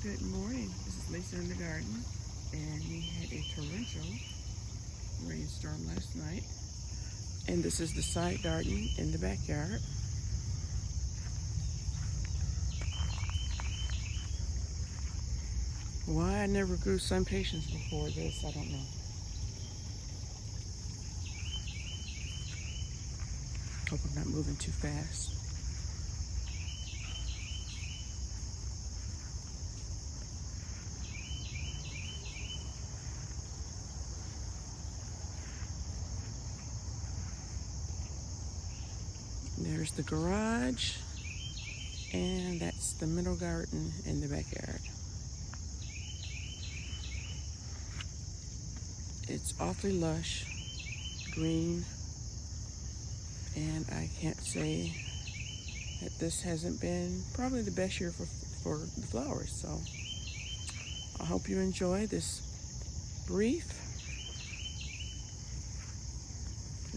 Good morning. This is Lisa in the garden, and we had a torrential rainstorm last night. And this is the side garden in the backyard. Why I never grew sun patience before this, I don't know. Hope I'm not moving too fast. There's the garage, and that's the middle garden in the backyard. It's awfully lush, green, and I can't say that this hasn't been probably the best year for the flowers. So I hope you enjoy this brief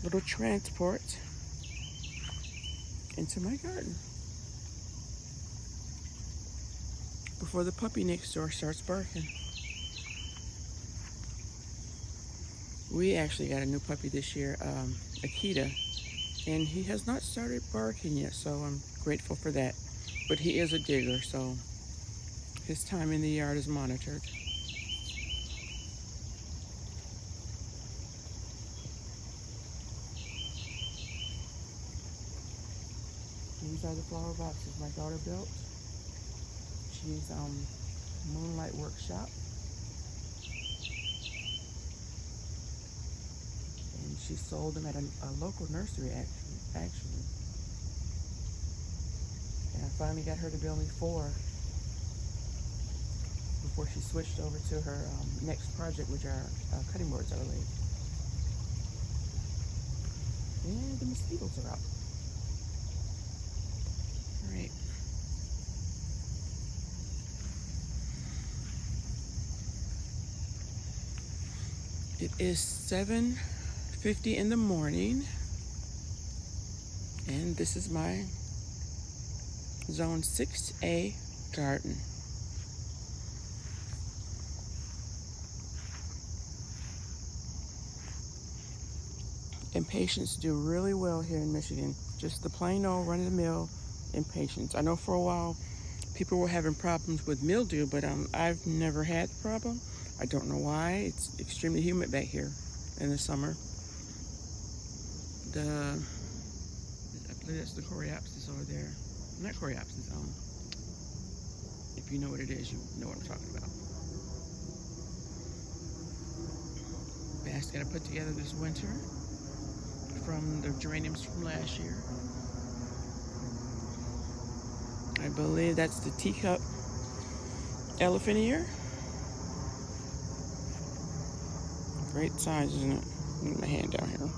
little transport into my garden before the puppy next door starts barking. We actually got a new puppy this year, Akita, and he has not started barking yet, so I'm grateful for that. But he is a digger, so his time in the yard is monitored. These are the flower boxes my daughter built. She's Moonlight Workshop. And she sold them at a local nursery actually. And I finally got her to build me 4 before she switched over to her next project, which are cutting boards are laid. And the mosquitoes are out. All right. It is 7:50 in the morning, and this is my Zone 6A garden. Impatiens do really well here in Michigan. Just the plain old run-of-the-mill impatiens. I know for a while people were having problems with mildew, but I've never had the problem. I don't know why. It's extremely humid back here in the summer. I believe that's the coreopsis over there. Not coreopsis. If you know what it is, you know what I'm talking about. Basket I put together this winter from the geraniums from last year. I believe that's the teacup elephant ear. Great size, isn't it? Get my hand down here.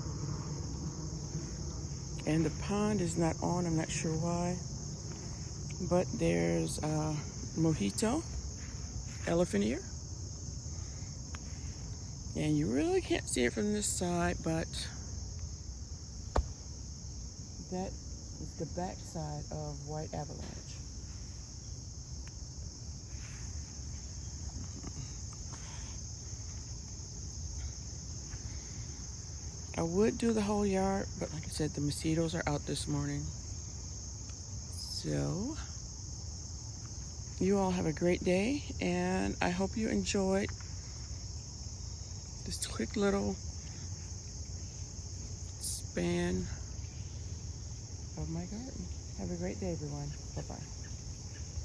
And the pond is not on, I'm not sure why. But there's mojito, elephant ear. And you really can't see it from this side, but that is the back side of white avalanche. I would do the whole yard, but like I said, the mosquitoes are out this morning. So, you all have a great day, and I hope you enjoyed this quick little span of my garden. Have a great day, everyone. Bye-bye.